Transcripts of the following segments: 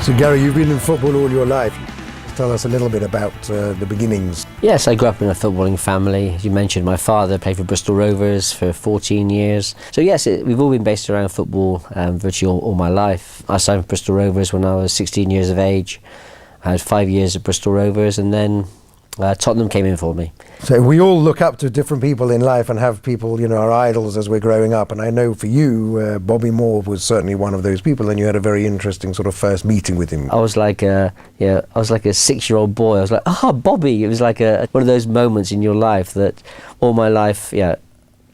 So Gary, you've been in football all your life. Tell us a little bit about the beginnings. Yes, I grew up in a footballing family. As you mentioned, my father played for Bristol Rovers for 14 years. So yes, we've all been based around football virtually all my life. I signed for Bristol Rovers when I was 16 years of age. I had 5 years at Bristol Rovers, and then Tottenham came in for me. So we all look up to different people in life and have people, our idols as we're growing up. And I know for you, Bobby Moore was certainly one of those people, and you had a very interesting sort of first meeting with him. I was like a 6-year-old boy. I was like, Bobby. It was like one of those moments in your life that all my life,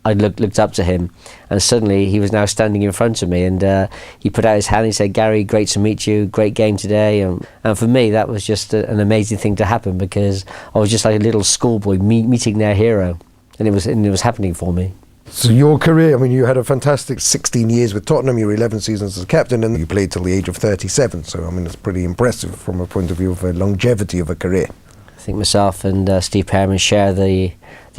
I looked up to him, and suddenly he was now standing in front of me, and he put out his hand and he said, "Gary, great to meet you, great game today." And for me, that was just an amazing thing to happen, because I was just like a little schoolboy meeting their hero, and it was happening for me. So your career, you had a fantastic 16 years with Tottenham, you were 11 seasons as captain, and you played till the age of 37, so it's pretty impressive from a point of view of longevity of a career. I think myself and Steve Pearman share the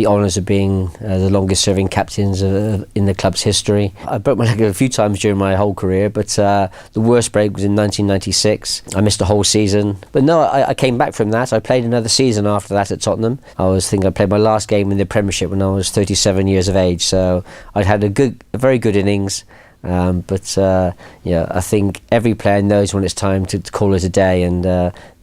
honours of being the longest serving captains in the club's history. I broke my leg a few times during my whole career, but the worst break was in 1996. I missed a whole season. But no, I came back from that. I played another season after that at Tottenham. I played my last game in the Premiership when I was 37 years of age. So I'd had a very good innings. I think every player knows when it's time to call it a day, and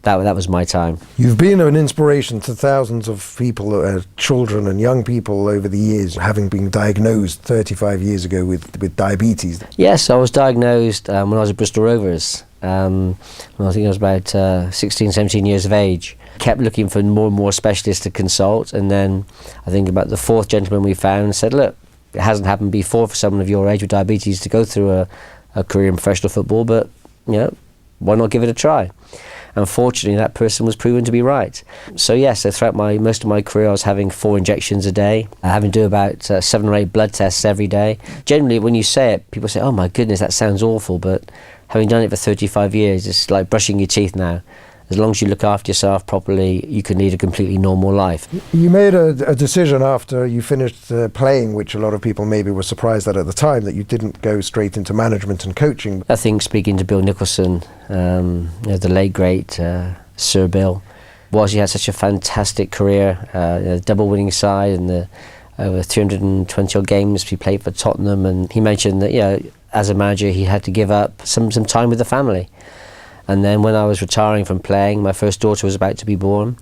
that was my time. You've been an inspiration to thousands of people, children and young people over the years, having been diagnosed 35 years ago with diabetes. Yes, I was diagnosed when I was at Bristol Rovers. When I think I was about 16, 17 years of age. Kept looking for more and more specialists to consult, and then I think about the fourth gentleman we found said, "Look, it hasn't happened before for someone of your age with diabetes to go through a career in professional football, but why not give it a try?" Unfortunately, that person was proven to be right. So yes, throughout most of my career, I was having 4 injections a day, having to do about 7 or 8 blood tests every day. Generally, when you say it, people say, "Oh my goodness, that sounds awful," but having done it for 35 years, it's like brushing your teeth now. As long as you look after yourself properly, you can lead a completely normal life. You made a decision after you finished playing, which a lot of people maybe were surprised at the time, that you didn't go straight into management and coaching. I think speaking to Bill Nicholson, the late great Sir Bill, he had such a fantastic career, double winning side, and over 320 odd games he played for Tottenham, and he mentioned that as a manager he had to give up some time with the family. And then when I was retiring from playing, my first daughter was about to be born,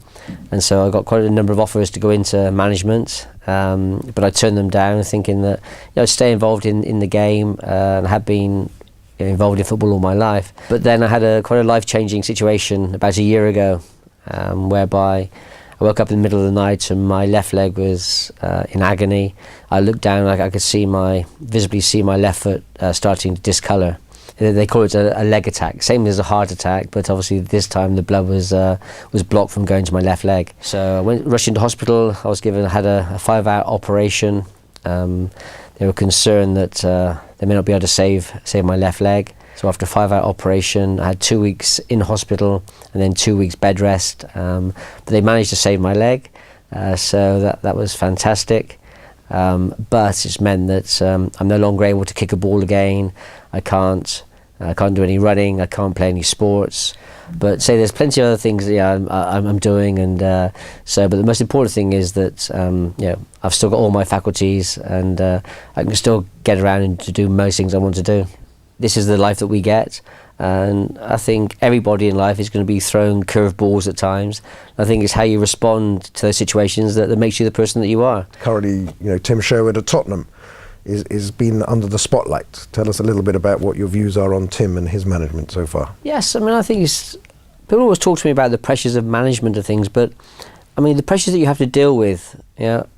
and so I got quite a number of offers to go into management, but I turned them down, thinking that I'd stay involved in the game, and I had been involved in football all my life. But then I had quite a life-changing situation about a year ago, whereby I woke up in the middle of the night and my left leg was in agony. I looked down, I could visibly see my left foot starting to discolour. They call it a leg attack, same as a heart attack, but obviously this time the blood was blocked from going to my left leg. So I rushed into hospital. I had a 5-hour operation. They were concerned that they may not be able to save my left leg. So after a 5-hour operation, I had 2 weeks in hospital and then 2 weeks bed rest. But they managed to save my leg, so that was fantastic. But it's meant that I'm no longer able to kick a ball again. I can't do any running. I can't play any sports. But there's plenty of other things that I'm doing, and but the most important thing is that I've still got all my faculties, and I can still get around and to do most things I want to do. This is the life that we get, and I think everybody in life is going to be thrown curveballs at times. I think it's how you respond to those situations that makes you the person that you are. Currently, Tim Sherwood at Tottenham is been under the spotlight. Tell us a little bit about what your views are on Tim and his management so far. Yes, I think people always talk to me about the pressures of management of things, but the pressures that you have to deal with,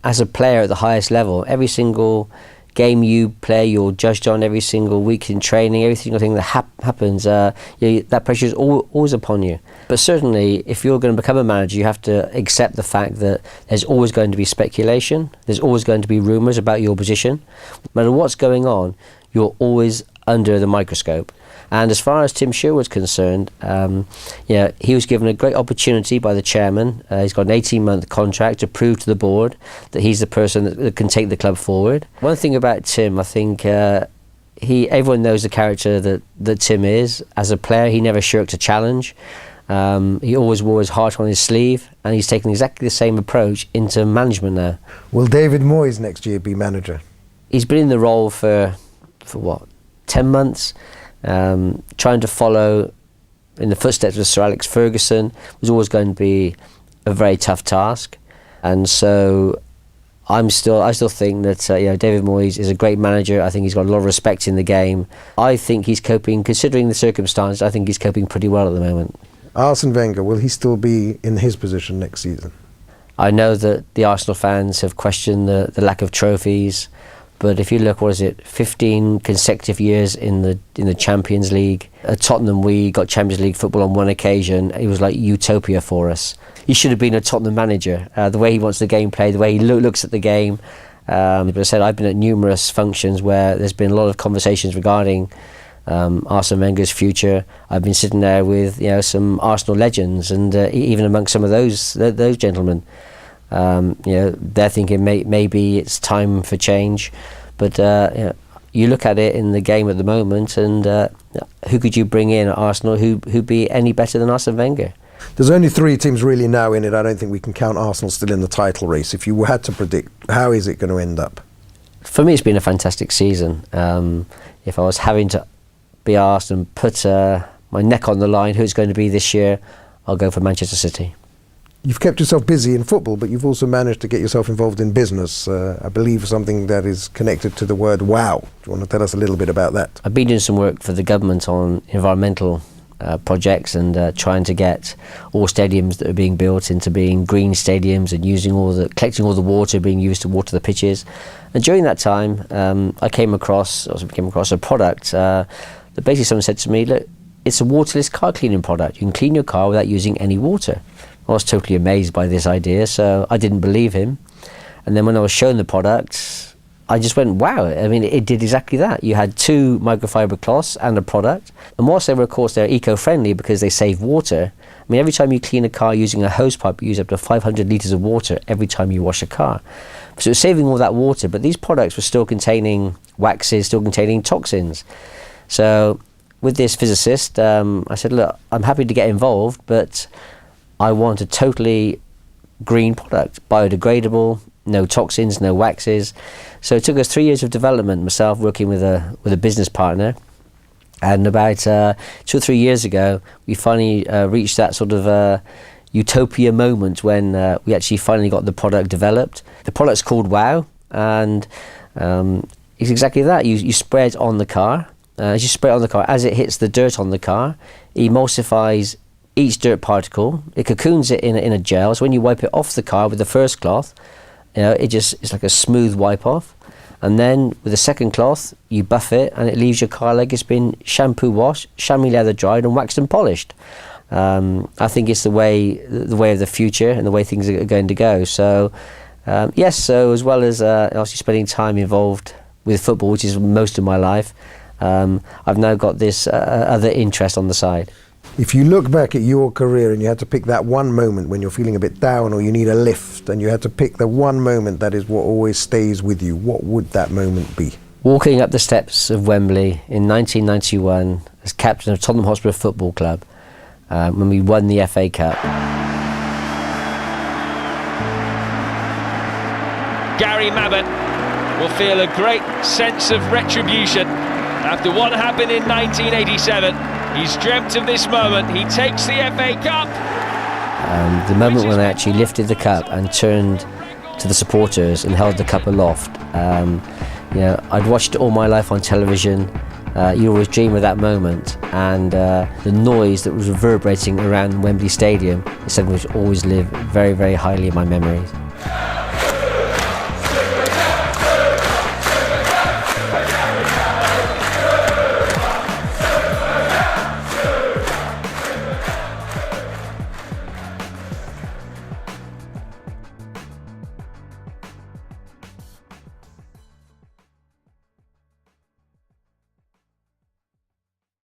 as a player at the highest level, every single game you play, you're judged on every single week in training, every single thing that happens, that pressure is always upon you. But certainly, if you're going to become a manager, you have to accept the fact that there's always going to be speculation, there's always going to be rumours about your position. No matter what's going on, you're always under the microscope. And as far as Tim Sherwood's concerned, he was given a great opportunity by the chairman. He's got an 18-month contract to prove to the board that he's the person that can take the club forward. One thing about Tim, I think everyone knows the character that Tim is. As a player, he never shirked a challenge. He always wore his heart on his sleeve, and he's taken exactly the same approach into management now. Will David Moyes next year be manager? He's been in the role for what, 10 months, trying to follow in the footsteps of Sir Alex Ferguson was always going to be a very tough task. And so I still think that David Moyes is a great manager. I think he's got a lot of respect in the game. I think he's coping, considering the circumstances, I think he's coping pretty well at the moment. Arsene Wenger, will he still be in his position next season? I know that the Arsenal fans have questioned the lack of trophies, but if you look, 15 consecutive years in the Champions League. At Tottenham, we got Champions League football on one occasion. It was like utopia for us. He should have been a Tottenham manager. The way he wants the game played, the way he looks at the game. But I said, I've been at numerous functions where there's been a lot of conversations regarding Arsene Wenger's future. I've been sitting there with some Arsenal legends, and even amongst some of those gentlemen, they're thinking maybe it's time for change. But you look at it in the game at the moment, and who could you bring in at Arsenal who'd be any better than Arsene Wenger? There's only 3 teams really now in it. I don't think we can count Arsenal still in the title race. If you had to predict, how is it going to end up? For me, it's been a fantastic season. If I was having to be asked and put my neck on the line who's going to be this year, I'll go for Manchester City. You've kept yourself busy in football, but you've also managed to get yourself involved in business. I believe something that is connected to the word wow. Do you want to tell us a little bit about that? I've been doing some work for the government on environmental projects and trying to get all stadiums that are being built into being green stadiums and collecting all the water being used to water the pitches. And during that time, I came across a product that basically someone said to me, look, it's a waterless car cleaning product. You can clean your car without using any water. I was totally amazed by this idea, so I didn't believe him. And then when I was shown the product, I just went, wow. I mean, it did exactly that. You had 2 microfiber cloths and a product. And whilst they're eco-friendly because they save water, I mean, every time you clean a car using a hose pipe, you use up to 500 litres of water every time you wash a car. So it's saving all that water, but these products were still containing waxes, still containing toxins. So with this physicist, I said, look, I'm happy to get involved, but I want a totally green product, biodegradable, no toxins, no waxes. So it took us 3 years of development, myself working with a business partner. And about 2 or 3 years ago, we finally reached that sort of utopia moment when we actually finally got the product developed. The product's called Wow, and it's exactly that. You spray it on the car. As you spray it on the car, as it hits the dirt on the car, it emulsifies each dirt particle. It cocoons it in a gel. So when you wipe it off the car with the first cloth, it's like a smooth wipe off. And then with the second cloth, you buff it, and it leaves your car like it's been shampoo washed, chamois leather dried, and waxed and polished. I think it's the way of the future and the way things are going to go. So yes, so as well as obviously spending time involved with football, which is most of my life, I've now got this other interest on the side. If you look back at your career and you had to pick that one moment when you're feeling a bit down or you need a lift, and you had to pick the one moment that is what always stays with you, what would that moment be? Walking up the steps of Wembley in 1991 as captain of Tottenham Hotspur Football Club when we won the FA Cup. Gary Mabbut will feel a great sense of retribution after what happened in 1987. He's dreamt of this moment. He takes the FA Cup. The moment when I actually lifted the cup and turned to the supporters and held the cup aloft. I'd watched it all my life on television. You always dream of that moment, and the noise that was reverberating around Wembley Stadium is something which always lived very, very highly in my memories.